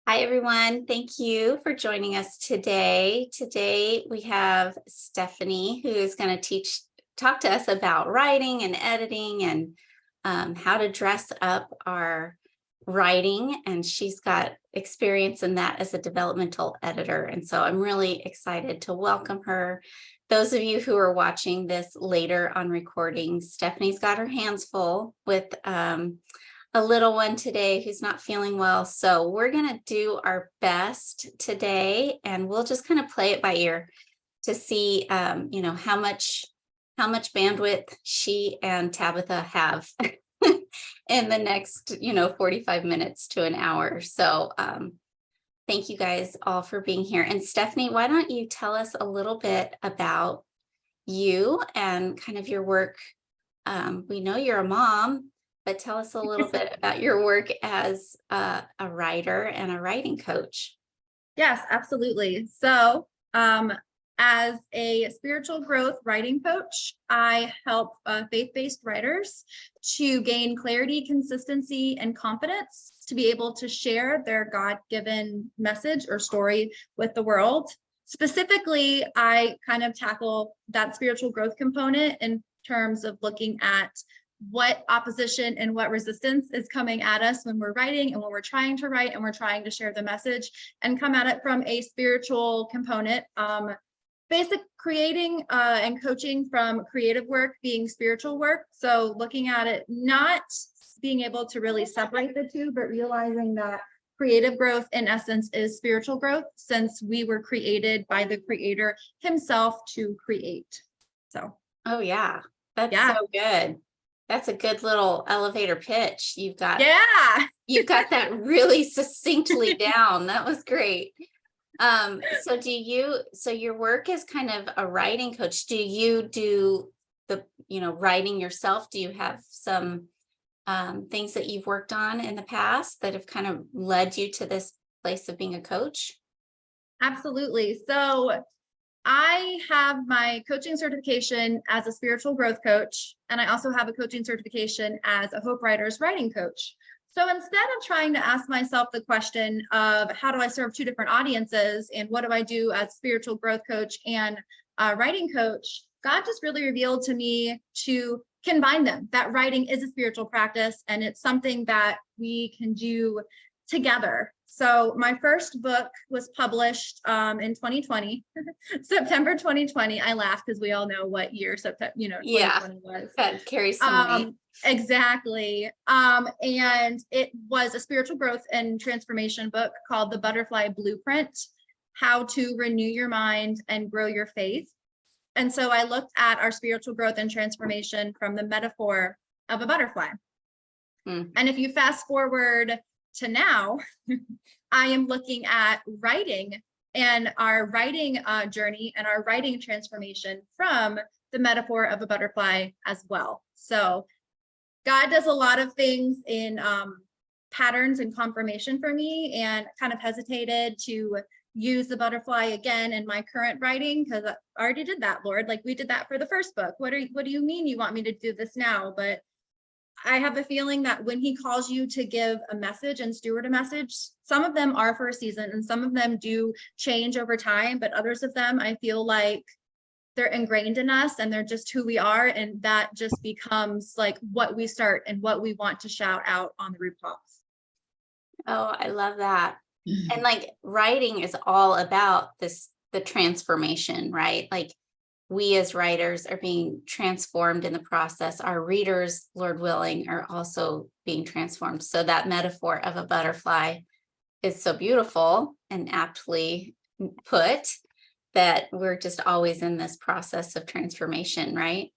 Hi, everyone. Thank you for joining us today. Today we have Stephanie, who is going to talk to us about writing and editing and how to dress up our writing. And she's got experience in that as a developmental editor. And so I'm really excited to welcome her. Those of you who are watching this later on recording, Stephanie's got her hands full with a little one today who's not feeling well. So we're going to do our best today, and we'll just kind of play it by ear to see, how much bandwidth she and Tabitha have in the next, 45 minutes to an hour. So thank you guys all for being here. And Stephanie, why don't you tell us a little bit about you and kind of your work? We know you're a mom, but tell us a little bit about your work as a writer and a writing coach. Yes, absolutely. So, as a spiritual growth writing coach, I help faith-based writers to gain clarity, consistency, and confidence to be able to share their God-given message or story with the world. Specifically, I kind of tackle that spiritual growth component in terms of looking at what opposition and what resistance is coming at us when we're writing and when we're trying to write and we're trying to share the message and come at it from a spiritual component. Basic creating and coaching from creative work being spiritual work. So looking at it, not being able to really separate the two, but realizing that creative growth in essence is spiritual growth, since we were created by the creator himself to create. So, Oh yeah, that's yeah. so good. That's a good little elevator pitch. You've got Yeah. that really succinctly down. That was great. So your work is kind of a writing coach. Do you do the, writing yourself? Do you have some things that you've worked on in the past that have kind of led you to this place of being a coach? Absolutely. So I have my coaching certification as a spiritual growth coach, and I also have a coaching certification as a Hope Writers writing coach. So instead of trying to ask myself the question of how do I serve two different audiences and what do I do as spiritual growth coach and writing coach, God just really revealed to me to combine them, that writing is a spiritual practice and it's something that we can do together. So my first book was published in 2020, September 2020. I laugh because we all know what year September, Yeah, 2020 was. that carries some weight. Exactly. And it was a spiritual growth and transformation book called The Butterfly Blueprint: How to Renew Your Mind and Grow Your Faith. And so I looked at our spiritual growth and transformation from the metaphor of a butterfly. Mm. And if you fast forward to now, I am looking at writing and our writing journey and our writing transformation from the metaphor of a butterfly as well. So God does a lot of things in patterns and confirmation for me, and kind of hesitated to use the butterfly again in my current writing because I already did that, Lord. Like, we did that for the first book. What do you mean you want me to do this now? But I have a feeling that when he calls you to give a message and steward a message, some of them are for a season and some of them do change over time, but others of them, I feel like they're ingrained in us and they're just who we are. And that just becomes like what we start and what we want to shout out on the rooftops. Oh, I love that. And like writing is all about the transformation, right? Like we as writers are being transformed in the process. Our readers, Lord willing, are also being transformed. So that metaphor of a butterfly is so beautiful and aptly put, that we're just always in this process of transformation, right?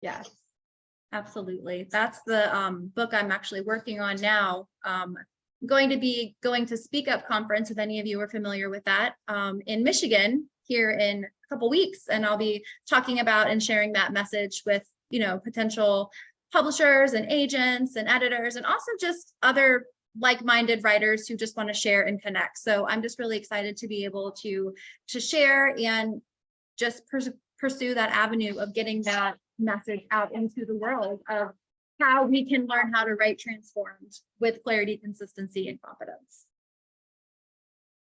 Yes, absolutely. That's the book I'm actually working on now. Going to be going to Speak Up conference, if any of you are familiar with that, in Michigan here in a couple weeks, and I'll be talking about and sharing that message with potential publishers and agents and editors, and also just other like-minded writers who just want to share and connect. So I'm just really excited to be able to share and just pursue that avenue of getting that message out into the world of how we can learn how to write transformed with clarity, consistency, and confidence.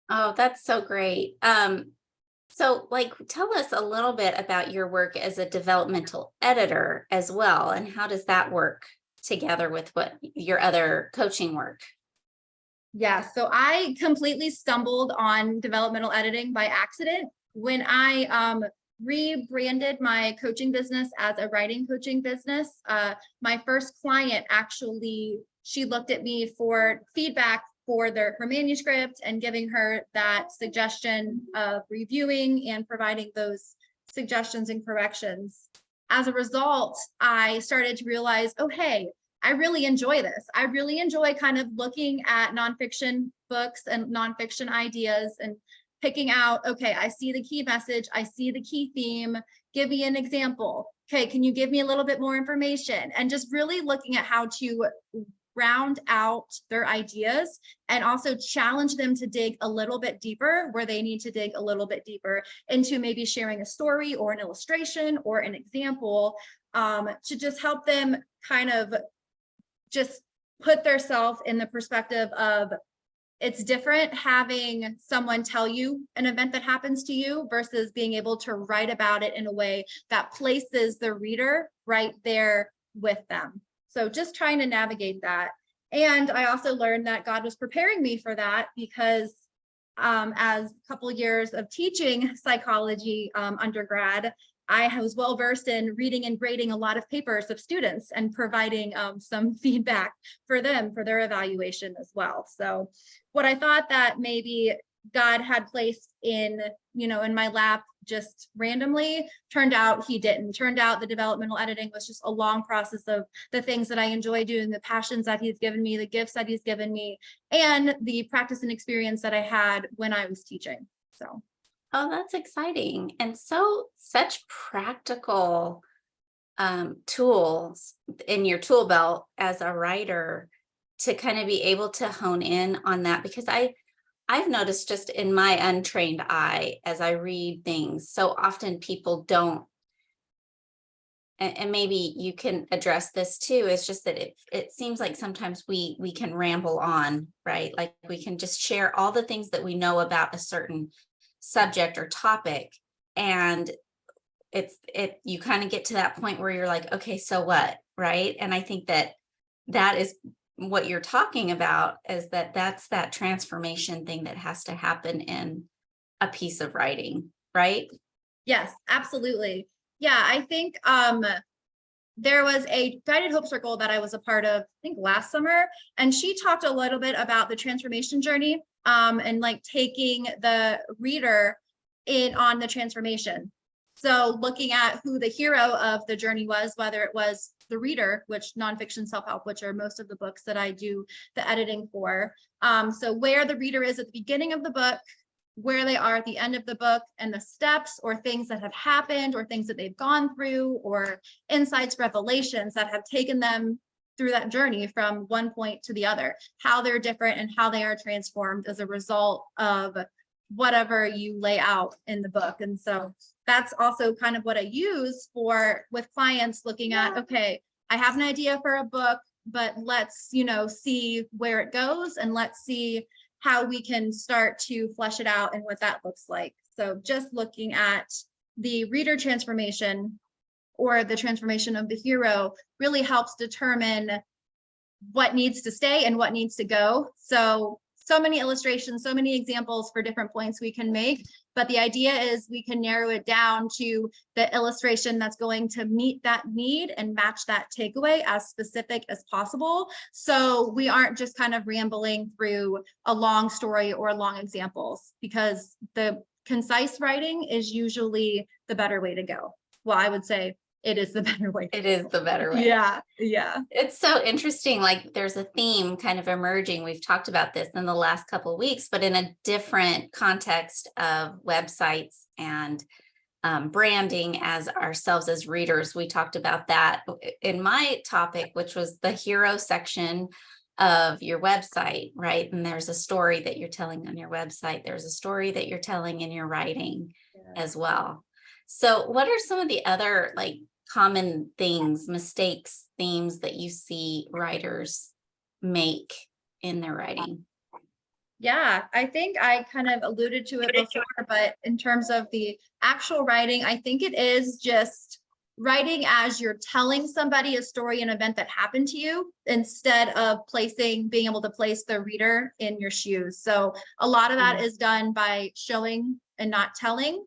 Oh, that's so great. So like tell us a little bit about your work as a developmental editor as well, and how does that work together with what your other coaching work? Yeah, so I completely stumbled on developmental editing by accident when I rebranded my coaching business as a writing coaching business. My first client actually, she looked at me for feedback for her manuscript and giving her that suggestion of reviewing and providing those suggestions and corrections. As a result, I started to realize, oh, hey, I really enjoy this. I really enjoy kind of looking at nonfiction books and nonfiction ideas and picking out, okay, I see the key message, I see the key theme, give me an example. Okay, can you give me a little bit more information? And just really looking at how to round out their ideas and also challenge them to dig a little bit deeper where they need to dig a little bit deeper into maybe sharing a story or an illustration or an example, to just help them kind of just put themselves in the perspective of it's different having someone tell you an event that happens to you versus being able to write about it in a way that places the reader right there with them. So just trying to navigate that. And I also learned that God was preparing me for that because as a couple years of teaching psychology undergrad, I was well versed in reading and grading a lot of papers of students and providing some feedback for them for their evaluation as well. So what I thought that maybe God had placed in, in my lap just randomly, turned out he didn't. Turned out the developmental editing was just a long process of the things that I enjoy doing, the passions that he's given me, the gifts that he's given me, and the practice and experience that I had when I was teaching. So. Oh, that's exciting. And such practical tools in your tool belt as a writer to kind of be able to hone in on that, because I've noticed just in my untrained eye as I read things, so often people don't, and maybe you can address this too. It's just that it seems like sometimes we can ramble on, right? Like we can just share all the things that we know about a certain subject or topic, and you kind of get to that point where you're like, okay, so what, right? And I think that is what you're talking about, is that's that transformation thing that has to happen in a piece of writing, right? Yes, absolutely. Yeah, I think there was a guided hope circle that I was a part of, I think last summer, and she talked a little bit about the transformation journey, and like taking the reader in on the transformation. So looking at who the hero of the journey was, whether it was the reader, which nonfiction self-help, which are most of the books that I do the editing for. So where the reader is at the beginning of the book, where they are at the end of the book, and the steps or things that have happened or things that they've gone through or insights, revelations that have taken them through that journey from one point to the other, how they're different and how they are transformed as a result of whatever you lay out in the book. And so that's also kind of what I use for with clients looking at, okay, I have an idea for a book, but let's, see where it goes, and let's see how we can start to flesh it out and what that looks like. So just looking at the reader transformation or the transformation of the hero really helps determine what needs to stay and what needs to go. So many illustrations, so many examples for different points we can make, but the idea is we can narrow it down to the illustration that's going to meet that need and match that takeaway as specific as possible. So we aren't just kind of rambling through a long story or long examples, because the concise writing is usually the better way to go. Well, I would say it is the better way. It is the better way. Yeah. It's so interesting. Like there's a theme kind of emerging. We've talked about this in the last couple of weeks, but in a different context of websites and branding as ourselves as readers. We talked about that in my topic, which was the hero section of your website, right? And there's a story that you're telling on your website. There's a story that you're telling in your writing as well. So what are some of the other like common things, mistakes, themes that you see writers make in their writing? Yeah, I think I kind of alluded to it before, but in terms of the actual writing, I think it is just writing as you're telling somebody a story, an event that happened to you, instead of being able to place the reader in your shoes. So a lot of that Mm, is done by showing and not telling,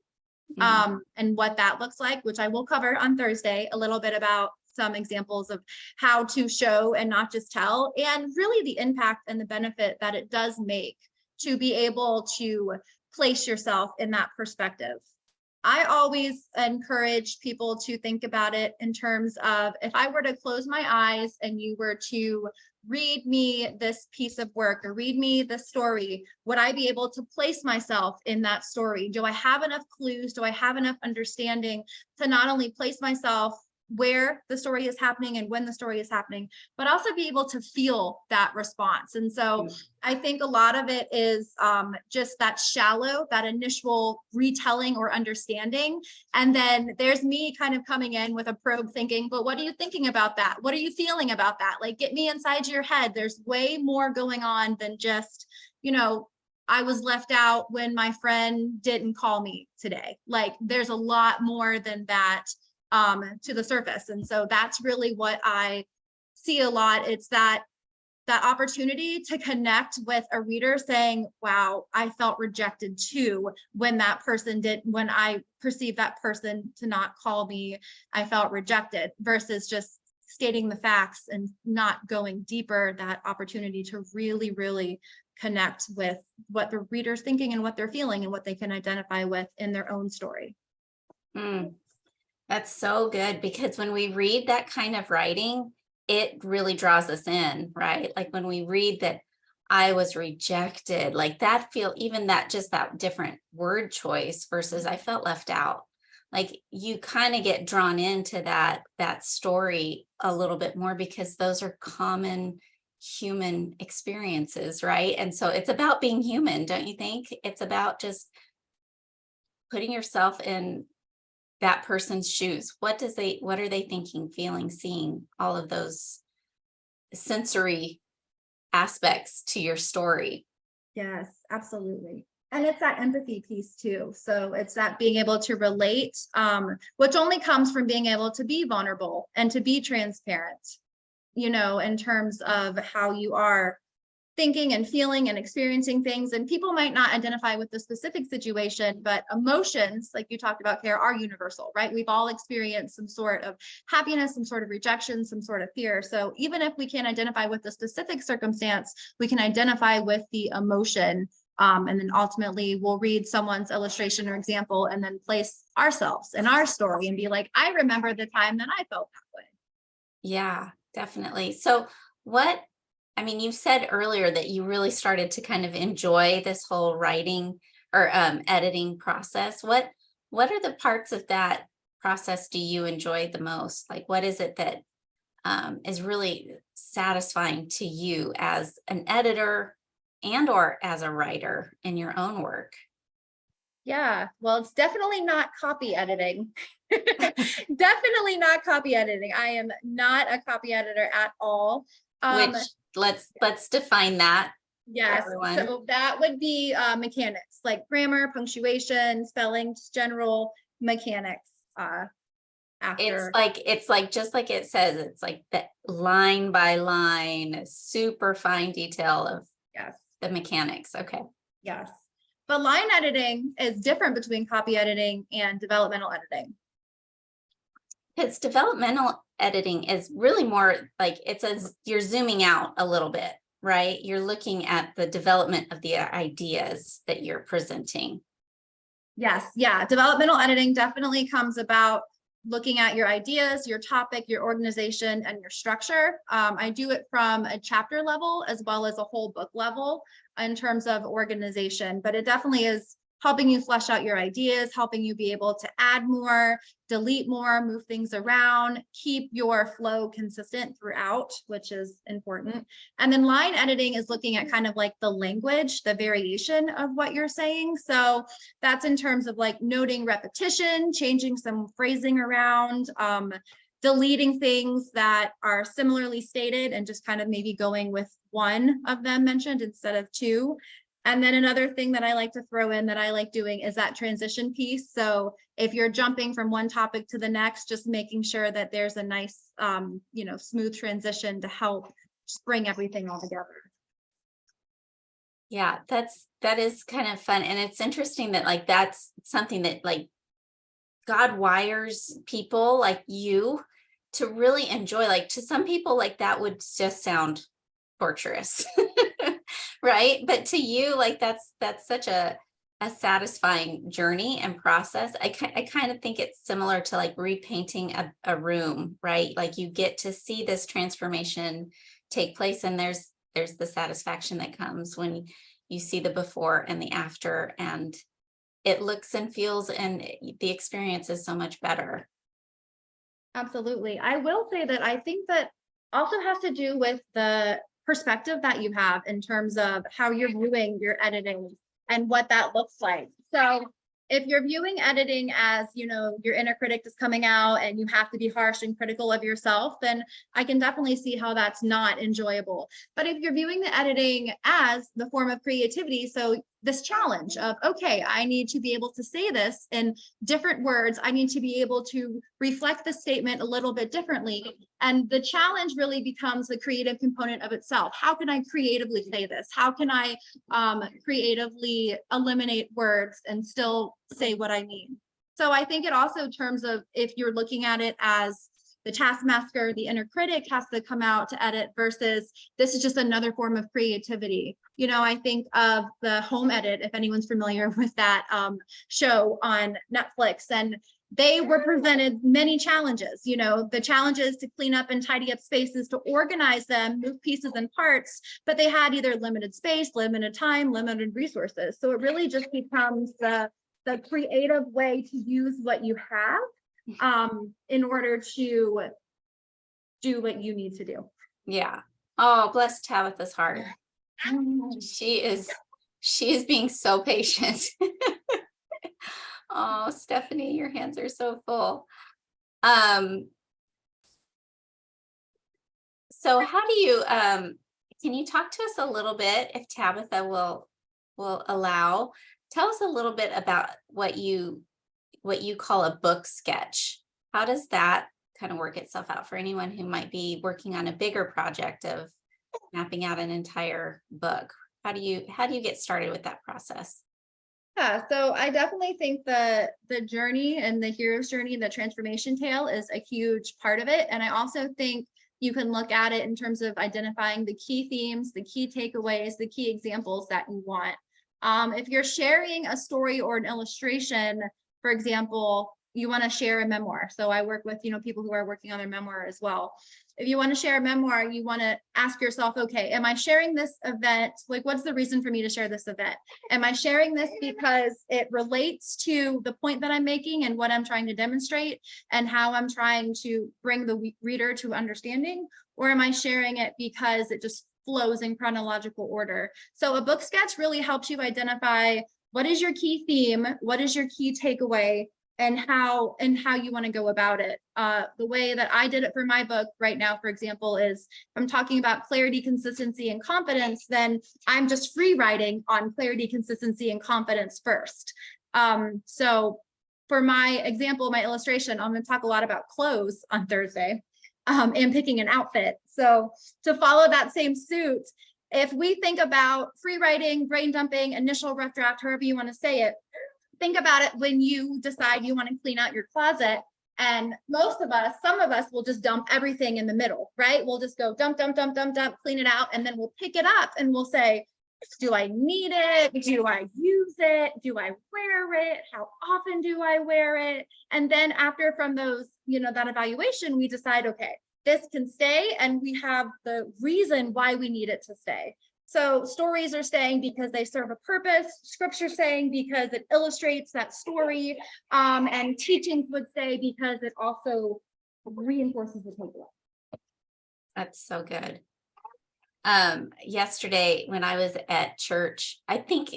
mm, and what that looks like, which I will cover on Thursday, a little bit about some examples of how to show and not just tell, and really the impact and the benefit that it does make to be able to place yourself in that perspective. I always encourage people to think about it in terms of, if I were to close my eyes and you were to read me this piece of work or read me the story, would I be able to place myself in that story? Do I have enough clues? Do I have enough understanding to not only place myself where the story is happening and when the story is happening, but also be able to feel that response? And so mm. I think a lot of it is just that initial retelling or understanding. And then there's me kind of coming in with a probe thinking, but what are you thinking about that? What are you feeling about that? Like, get me inside your head. There's way more going on than just, I was left out when my friend didn't call me today. Like, there's a lot more than that to the surface. And so that's really what I see a lot. It's that opportunity to connect with a reader saying, wow, I felt rejected too when I perceived that person to not call me, I felt rejected, versus just stating the facts and not going deeper. That opportunity to really, really connect with what the reader's thinking and what they're feeling and what they can identify with in their own story. Mm. That's so good, because when we read that kind of writing, it really draws us in, right? Like when we read that I was rejected, like that even that, just that different word choice versus I felt left out. Like you kind of get drawn into that story a little bit more, because those are common human experiences, right? And so it's about being human, don't you think? It's about just putting yourself in that person's shoes. What are they thinking, feeling, seeing, all of those sensory aspects to your story. Yes, absolutely. And it's that empathy piece too. So it's that being able to relate, which only comes from being able to be vulnerable and to be transparent, in terms of how you are thinking and feeling and experiencing things. And people might not identify with the specific situation, but emotions, like you talked about, Care, are universal, right? We've all experienced some sort of happiness, some sort of rejection, some sort of fear. So even if we can't identify with the specific circumstance, we can identify with the emotion. And then ultimately we'll read someone's illustration or example and then place ourselves in our story and be like, I remember the time that I felt that way. Yeah, definitely. So you said earlier that you really started to kind of enjoy this whole writing or editing process. What are the parts of that process do you enjoy the most? Like, what is it that is really satisfying to you as an editor and or as a writer in your own work? Yeah, well, it's definitely not copy editing. Definitely not copy editing. I am not a copy editor at all. Which Um, let's define that for yes, everyone. so that would be mechanics, like grammar, punctuation, spelling, just general mechanics. After, It's like just like it says, it's like the line by line, super fine detail of yes, the mechanics. Okay. yes. But line editing is different between copy editing and developmental editing. Because developmental editing is really more like it's as you're zooming out a little bit, right? You're looking at the development of the ideas that you're presenting. Yes, yeah. Developmental editing definitely comes about looking at your ideas, your topic, your organization, and your structure. I do it from a chapter level as well as a whole book level in terms of organization, but it definitely is helping you flesh out your ideas, helping you be able to add more, delete more, move things around, keep your flow consistent throughout, which is important. And then line editing is looking at kind of like the language, the variation of what you're saying. So that's in terms of like noting repetition, changing some phrasing around, deleting things that are similarly stated and just kind of maybe going with one of them mentioned instead of two. And then another thing that I like to throw in that I like doing is that transition piece. So if you're jumping from one topic to the next, just making sure that there's a nice, smooth transition to help just bring everything all together. Yeah, that is kind of fun. And it's interesting that like that's something that like God wires people like you to really enjoy. Like to some people, like that would just sound torturous. Right. But to you, like that's such a satisfying journey and process. I kind of think it's similar to like repainting a room, right? Like you get to see this transformation take place, and there's the satisfaction that comes when you see the before and the after, and it looks and feels and the experience is so much better. Absolutely. I will say that I think that also has to do with the perspective that you have in terms of how you're viewing your editing and what that looks like. So if you're viewing editing as, your inner critic is coming out and you have to be harsh and critical of yourself, then I can definitely see how that's not enjoyable. But if you're viewing the editing as the form of creativity, so this challenge of, okay, I need to be able to say this in different words. I need to be able to reflect the statement a little bit differently. And the challenge really becomes the creative component of itself. How can I creatively say this? How can I creatively eliminate words and still say what I mean? So I think it also, in terms of if you're looking at it as the taskmaster, the inner critic has to come out to edit versus this is just another form of creativity. I think of the Home Edit, if anyone's familiar with that show on Netflix, and they were presented many challenges, the challenges to clean up and tidy up spaces, to organize them, move pieces and parts, but they had either limited space, limited time, limited resources. So it really just becomes the creative way to use what you have in order to do what you need to do. Yeah. Oh, bless Tabitha's heart. She is being so patient. Oh, Stephanie, your hands are so full. So how do you can you talk to us a little bit, if Tabitha will allow, tell us a little bit about what you call a book sketch. How does that kind of work itself out for anyone who might be working on a bigger project of mapping out an entire book? How do you get started with that process? Yeah, so I definitely think the journey and the hero's journey and the transformation tale is a huge part of it. And I also think you can look at it in terms of identifying the key themes, the key takeaways, the key examples that you want. If you're sharing a story or an illustration, for example, you want to share a memoir. So I work with, people who are working on their memoir as well. If you want to share a memoir, you want to ask yourself, okay, am I sharing this event? Like, what's the reason for me to share this event? Am I sharing this because it relates to the point that I'm making and what I'm trying to demonstrate and how I'm trying to bring the reader to understanding? Or am I sharing it because it just flows in chronological order? So a book sketch really helps you identify what is your key theme, what is your key takeaway, and how you want to go about it. The way that I did it for my book right now, for example, is if I'm talking about clarity, consistency, and confidence, then I'm just free writing on clarity, consistency, and confidence first. So for my example, my illustration, I'm going to talk a lot about clothes on Thursday and picking an outfit. So to follow that same suit, if we think about free writing, brain dumping, initial rough draft, however you want to say it, think about it when you decide you want to clean out your closet. And some of us will just dump everything in the middle, right? We'll just go dump, dump, dump, dump, dump, clean it out. And then we'll pick it up and we'll say, do I need it? Do I use it? Do I wear it? How often do I wear it? And then after from those, that evaluation, we decide, okay, this can stay. And we have the reason why we need it to stay. So stories are staying because they serve a purpose. Scripture saying because it illustrates that story, and teachings would say because it also reinforces the takeaway. That's so good. Yesterday when I was at church, I think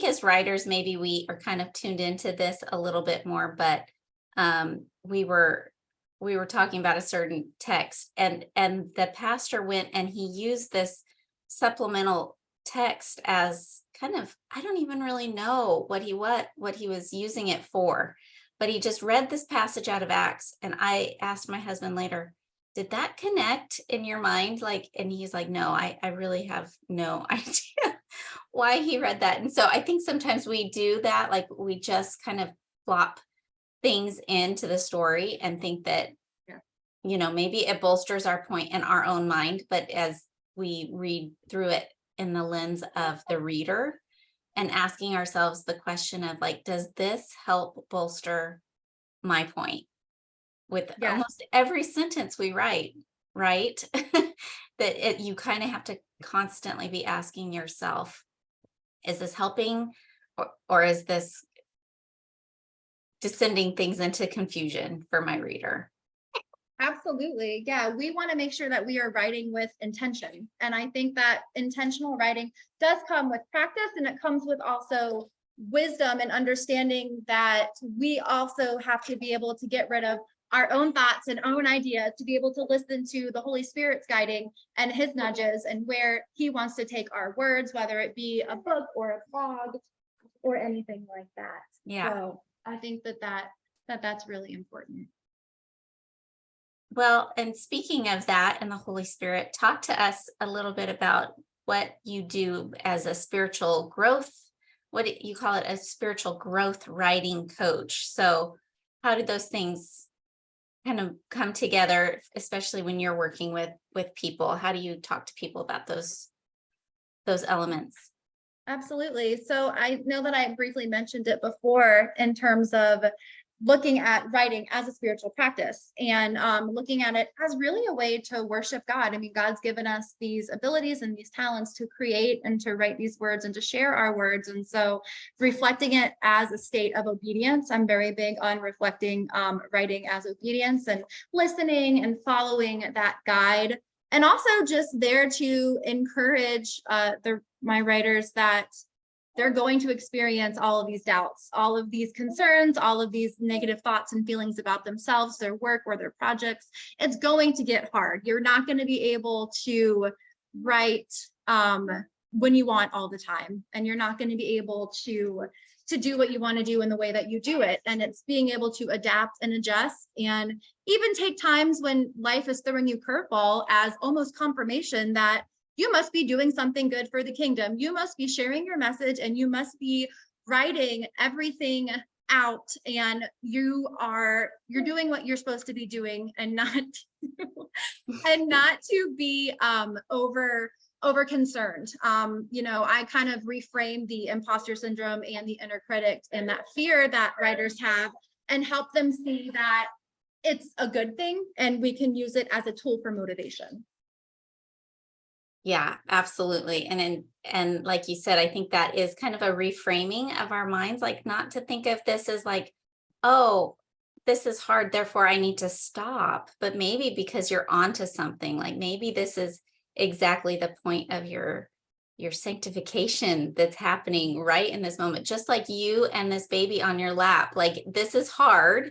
as writers, maybe we are kind of tuned into this a little bit more, but we were talking about a certain text, and the pastor went and he used this supplemental text as kind of, I don't even really know what he was using it for, but he just read this passage out of Acts, and I asked my husband later, did that connect in your mind? Like, and he's like, no, I really have no idea why he read that. And so I think sometimes we do that, like we just kind of flop things into the story and think that, Yeah. maybe it bolsters our point in our own mind, but as we read through it in the lens of the reader and asking ourselves the question of like, does this help bolster my point? With Yes. almost every sentence we write, right? You kind of have to constantly be asking yourself, is this helping, or is this descending things into confusion for my reader? Absolutely. Yeah. We want to make sure that we are writing with intention. And I think that intentional writing does come with practice, and it comes with also wisdom and understanding that we also have to be able to get rid of our own thoughts and own ideas to be able to listen to the Holy Spirit's guiding and his nudges and where he wants to take our words, whether it be a book or a blog or anything like that. Yeah. So I think that's really important. Well, and speaking of that and the Holy Spirit, talk to us a little bit about what you do as a spiritual growth, you call it, a spiritual growth writing coach. So how did those things kind of come together, especially when you're working with people? How do you talk to people about those elements? Absolutely. So I know that I briefly mentioned it before in terms of looking at writing as a spiritual practice and looking at it as really a way to worship God. I mean, God's given us these abilities and these talents to create and to write these words and to share our words. And so reflecting it as a state of obedience, I'm very big on reflecting writing as obedience and listening and following that guide. And also just there to encourage my writers that they're going to experience all of these doubts, all of these concerns, all of these negative thoughts and feelings about themselves, their work, or their projects. It's going to get hard. You're not going to be able to write when you want all the time, and you're not going to be able to do what you want to do in the way that you do it. And it's being able to adapt and adjust, and even take times when life is throwing you curveball as almost confirmation that you must be doing something good for the kingdom. You must be sharing your message, and you must be writing everything out, and you're doing what you're supposed to be doing, and not to be over concerned. I kind of reframe the imposter syndrome and the inner critic and that fear that writers have, and help them see that it's a good thing and we can use it as a tool for motivation. Yeah, absolutely. And like you said, I think that is kind of a reframing of our minds, like not to think of this as like, oh, this is hard, therefore I need to stop, but maybe because you're onto something, like maybe this is exactly the point of your sanctification that's happening right in this moment, just like you and this baby on your lap. Like this is hard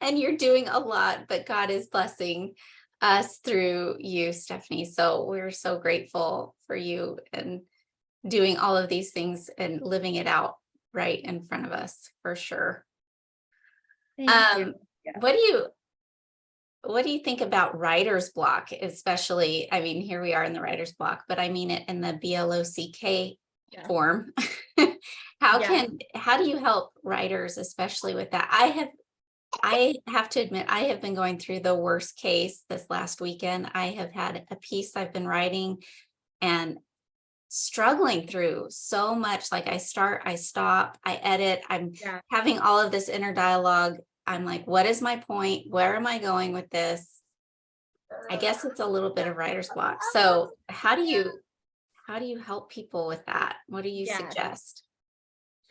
and you're doing a lot, but God is blessing us through you, Stephanie. So we're so grateful for you and doing all of these things and living it out right in front of us, for sure. Thank you. Yeah. What do you think about writer's block, especially? I mean, here we are in the writer's block, but I mean it in the BLOCK form. How do you help writers, especially with that? I have to admit, I have been going through the worst case this last weekend. I have had a piece I've been writing and struggling through so much. Like I start, I stop, I edit, I'm having all of this inner dialogue. I'm like, what is my point? Where am I going with this? I guess it's a little bit of writer's block. So how do you help people with that? What do you suggest?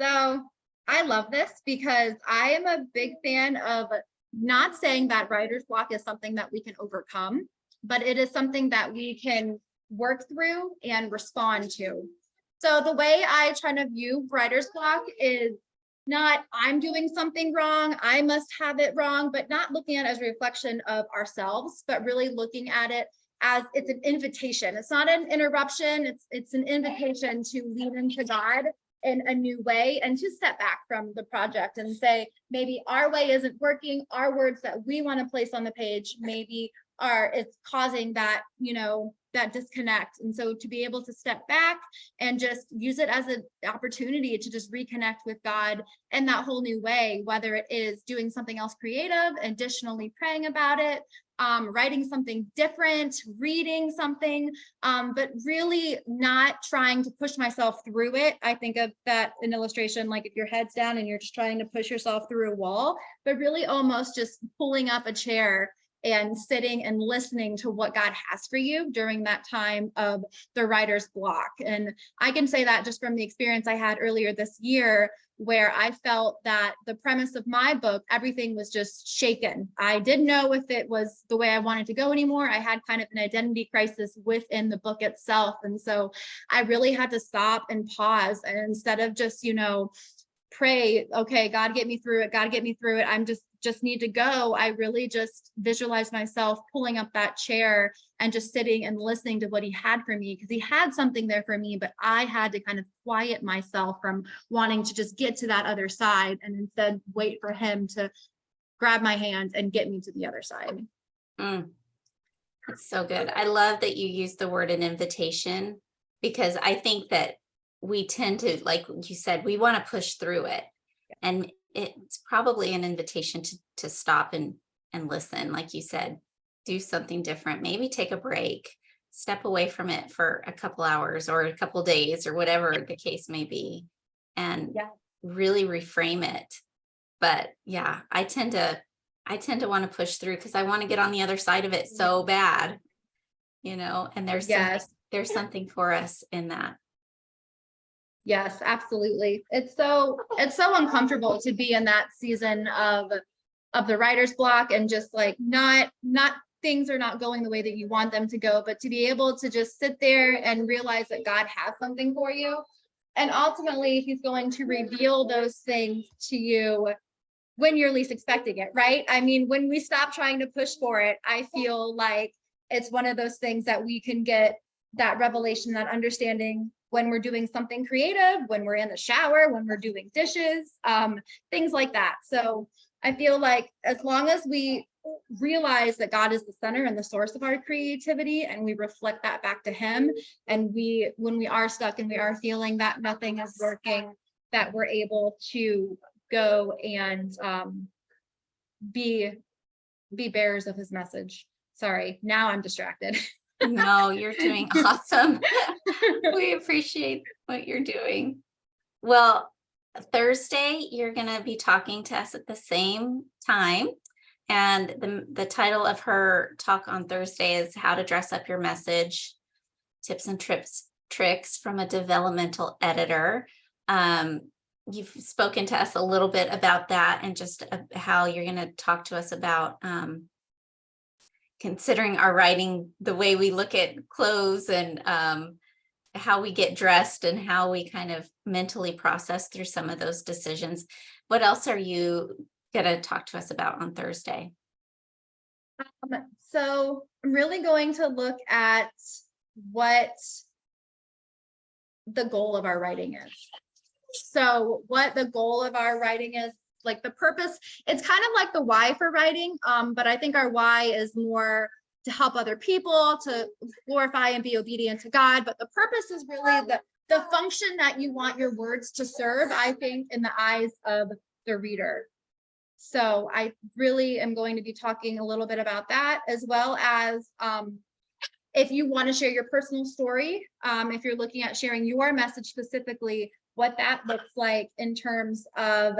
So I love this because I am a big fan of not saying that writer's block is something that we can overcome, but it is something that we can work through and respond to. So the way I try to view writer's block is not I'm doing something wrong, I must have it wrong, but not looking at it as a reflection of ourselves, but really looking at it as it's an invitation. It's not an interruption. It's an invitation to lean into God in a new way and to step back from the project and say, maybe our way isn't working. Our words that we want to place on the page maybe it's causing that, that disconnect. And so to be able to step back and just use it as an opportunity to just reconnect with God in that whole new way, whether it is doing something else creative, additionally praying about it, writing something different, reading something, but really not trying to push myself through it. I think of that an illustration, like if your head's down and you're just trying to push yourself through a wall, but really almost just pulling up a chair and sitting and listening to what God has for you during that time of the writer's block. And I can say that just from the experience I had earlier this year, where I felt that the premise of my book, everything was just shaken. I didn't know if it was the way I wanted to go anymore. I had kind of an identity crisis within the book itself. And so I really had to stop and pause. And instead of just, pray, okay, God, get me through it. God, get me through it. I'm just need to go. I really just visualized myself pulling up that chair and just sitting and listening to what he had for me, because he had something there for me, but I had to kind of quiet myself from wanting to just get to that other side and instead wait for him to grab my hand and get me to the other side. That's so good. I love that you use the word an invitation, because I think that we tend to, like you said, we want to push through it. And it's probably an invitation to stop and listen. Like you said, do something different, maybe take a break, step away from it for a couple hours or a couple days or whatever the case may be, and really reframe it. But yeah, I tend to want to push through because I want to get on the other side of it so bad, and there's something for us in that. Yes, absolutely. It's so uncomfortable to be in that season of the writer's block and just like not things are not going the way that you want them to go, but to be able to just sit there and realize that God has something for you. And ultimately he's going to reveal those things to you when you're least expecting it, right? I mean, when we stop trying to push for it, I feel like it's one of those things that we can get that revelation, that understanding when we're doing something creative, when we're in the shower, when we're doing dishes, things like that. So I feel like as long as we realize that God is the center and the source of our creativity, and we reflect that back to him, and when we are stuck and we are feeling that nothing is working, that we're able to go and be bearers of his message. Sorry, now I'm distracted. No, you're doing awesome. We appreciate what you're doing. Well, Thursday, you're going to be talking to us at the same time. And the title of her talk on Thursday is How to Dress Up Your Message, Tips and Tricks from a Developmental Editor. You've spoken to us a little bit about that and just how you're going to talk to us about considering our writing, the way we look at clothes and how we get dressed and how we kind of mentally process through some of those decisions. What else are you going to talk to us about on Thursday? So I'm really going to look at what the goal of our writing is. So what the goal of our writing is, like the purpose, it's kind of like the why for writing, but I think our why is more to help other people, to glorify and be obedient to God. But the purpose is really the function that you want your words to serve, I think, in the eyes of the reader. So I really am going to be talking a little bit about that, as well as if you want to share your personal story, if you're looking at sharing your message specifically, what that looks like in terms of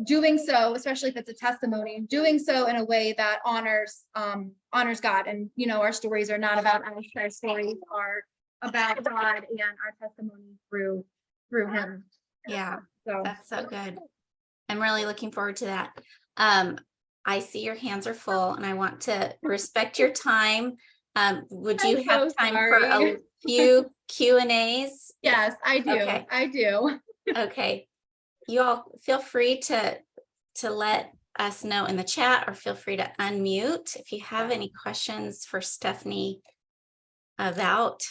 doing so, especially if it's a testimony, doing so in a way that honors God. And our stories are not about us; our stories are about God and our testimony through him. Yeah, so that's so good. I'm really looking forward to that. I see your hands are full and I want to respect your time. Would you have time for a few Q&As? Yes, I do. Okay. I do. Okay. You all feel free to let us know in the chat or feel free to unmute if you have any questions for Stephanie about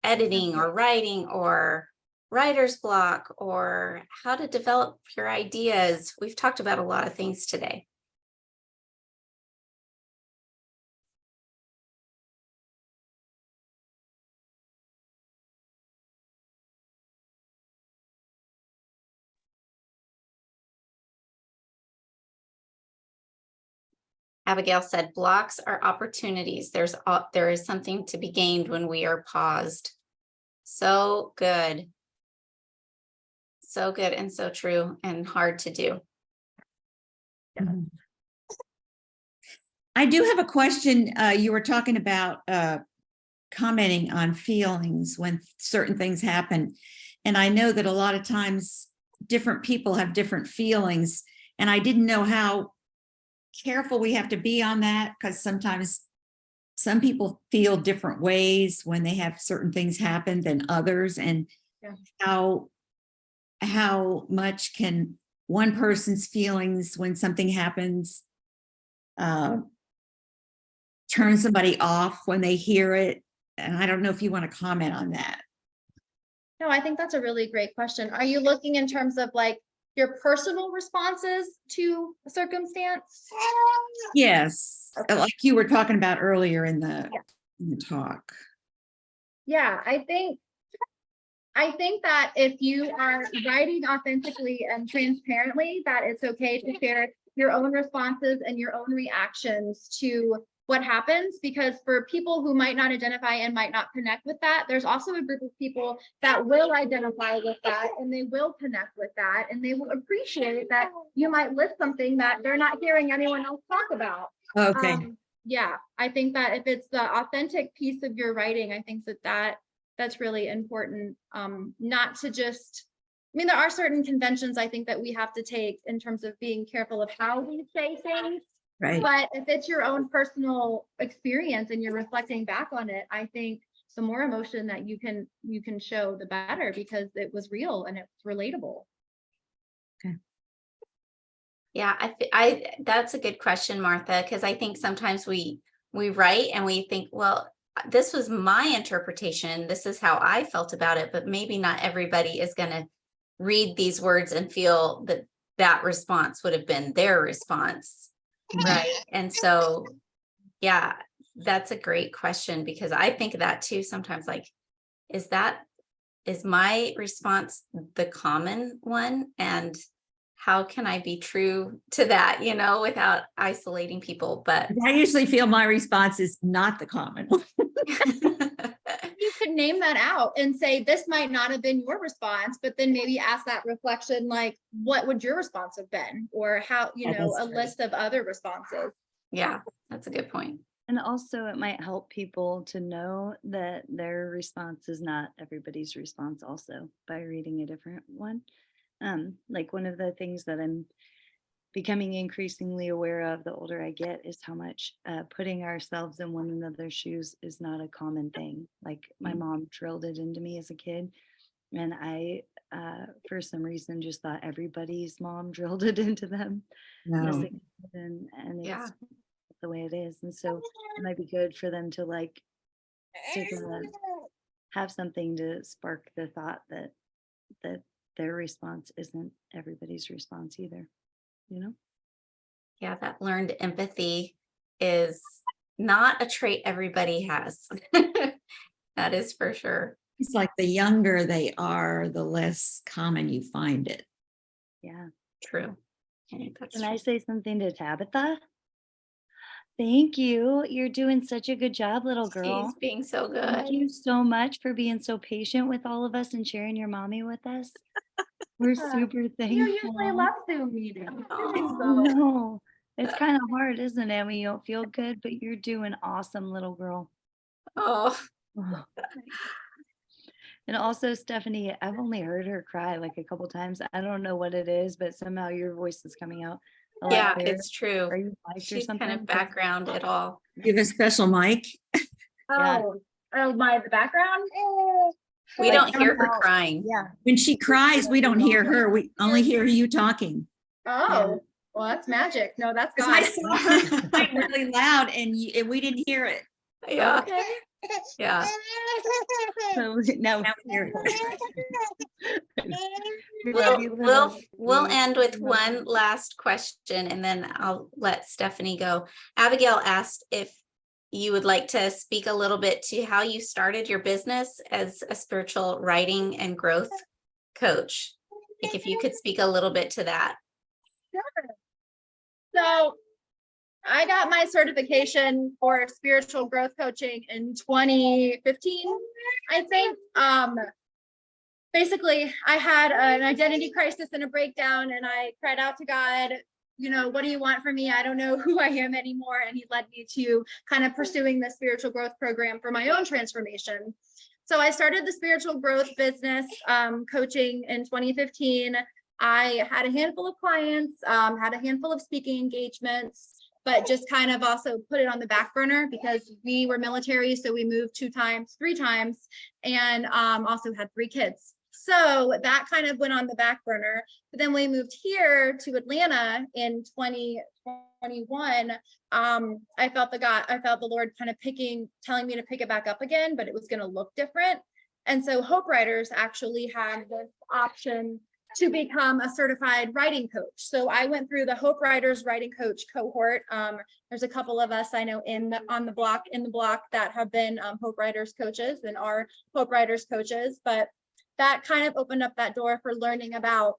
editing or writing or writer's block or how to develop your ideas. We've talked about a lot of things today. Abigail said, blocks are opportunities. There is something to be gained when we are paused. So good. So good and so true and hard to do. Mhm. I do have a question. You were talking about commenting on feelings when certain things happen. And I know that a lot of times different people have different feelings. And I didn't know how careful we have to be on that, because sometimes some people feel different ways when they have certain things happen than others. And how much can one person's feelings when something happens turn somebody off when they hear it? And I don't know if you want to comment on that. No, I think that's a really great question. Are you looking in terms of like your personal responses to a circumstance? Yes, like you were talking about earlier in the talk. Yeah, I think that if you are writing authentically and transparently, that it's okay to share your own responses and your own reactions to what happens, because for people who might not identify and might not connect with that, there's also a group of people that will identify with that and they will connect with that and they will appreciate that you might list something that they're not hearing anyone else talk about. Okay. Yeah, I think that if it's the authentic piece of your writing, I think that's really important. Not to just, I mean, there are certain conventions I think that we have to take in terms of being careful of how we say things. Right. But if it's your own personal experience and you're reflecting back on it, I think the more emotion that you can show, the better, because it was real and it's relatable. Okay. Yeah, I that's a good question, Martha, because I think sometimes we write and we think, well, this was my interpretation. This is how I felt about it, but maybe not everybody is going to read these words and feel that that response would have been their response. Right. And so, yeah, that's a great question, because I think of that too sometimes, like, is my response the common one? And how can I be true to that, without isolating people? But I usually feel my response is not the common one. You could name that out and say, this might not have been your response, but then maybe ask that reflection, like, what would your response have been? Or how, a list of other responses. Yeah, that's a good point. And also it might help people to know that their response is not everybody's response also by reading a different one. Like one of the things that I'm becoming increasingly aware of the older I get is how much putting ourselves in one another's shoes is not a common thing. Like my mom drilled it into me as a kid, and I for some reason just thought everybody's mom drilled it into them. No. And it's the way it is. And so it might be good for them to like have something to spark the thought that their response isn't everybody's response either. Yeah, that learned empathy is not a trait everybody has. That is for sure. It's like the younger they are, the less common you find it. Yeah. True. Okay, Can I say something to Tabitha? Thank you. You're doing such a good job, little girl. She's being so good. Thank you so much for being so patient with all of us and sharing your mommy with us. We're super thankful. You usually love Zoom meetings. No, it's kind of hard, isn't it, when you don't feel good, but you're doing awesome, little girl. Oh. And also, Stephanie, I've only heard her cry like a couple times. I don't know what it is, but somehow your voice is coming out a lot Yeah, clearer. it's true. Are you mic'd or She's something? kind of background at all. You have a special mic? Yeah. Oh, the background? We Like don't hear her somehow- crying. Yeah. When she cries, we don't hear her. We only hear you talking. Oh, Well, that's magic. No, that's 'Cause I God. saw her crying really loud and we didn't hear it. Yeah, Okay. yeah. So now Now we hear it. we love you, We'll we end with love one you. last question and then I'll let Stephanie go. Abigail asked if you would like to speak a little bit to how you started your business as a spiritual writing and growth coach. Like if you could speak a little bit to that. So I got my certification for spiritual growth coaching in 2015, I think. Basically, I had an identity crisis and a breakdown, and I cried out to God, you know, what do you want from me? I don't know who I am anymore. And he led me to kind of pursuing the spiritual growth program for my own transformation. So I started the spiritual growth business coaching in 2015. I had a handful of clients, had a handful of speaking engagements, but just kind of also put it on the back burner because we were military. So we moved 3 times, and also had 3 kids. So that kind of went on the back burner. But then we moved here to Atlanta in 2021. I felt the Lord kind of telling me to pick it back up again, but it was going to look different. And so Hope Writers actually had this option to become a certified writing coach. So I went through the Hope Writers writing coach cohort. There's a couple of us I know in the block that have been Hope Writers coaches and are Hope Writers coaches, but that kind of opened up that door for learning about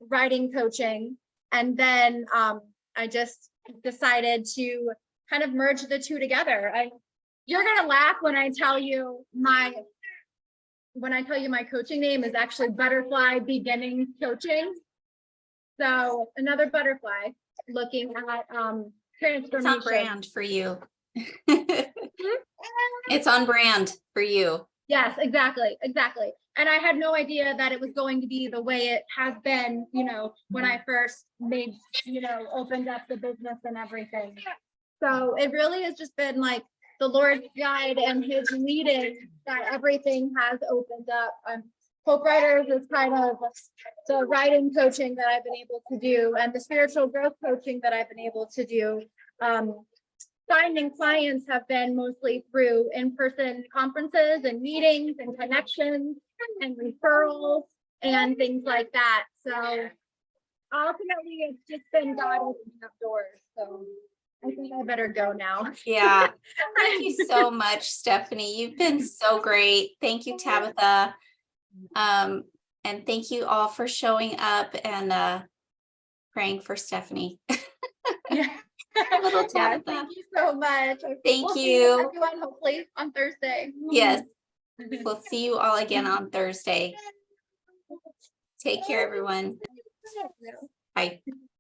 writing coaching. And then I just decided to kind of merge the two together. You're gonna laugh when I tell you my coaching name is actually Butterfly Beginning Coaching. So another butterfly looking at It's transformation. on brand for you. It's on brand for you. Yes, exactly. And I had no idea that it was going to be the way it has been, you know, when I first opened up the business and everything. So it really has just been like the Lord's guide and his leading that everything has opened up. Hope Writers is kind of the writing coaching that I've been able to do and the spiritual growth coaching that I've been able to do. Finding clients have been mostly through in-person conferences and meetings and connections and referrals and things like that. So ultimately, it's just been God opening up doors. So I think I better go now. Yeah. Thank you so much, Stephanie. You've been so great. Thank you, Tabitha. And thank you all for showing up and praying for Stephanie. Yeah. Little Yeah, Tabitha. thank you so much. Thank We'll see you. everyone hopefully on Thursday. Yes. We'll see you all again on Thursday. Take care, everyone. Bye.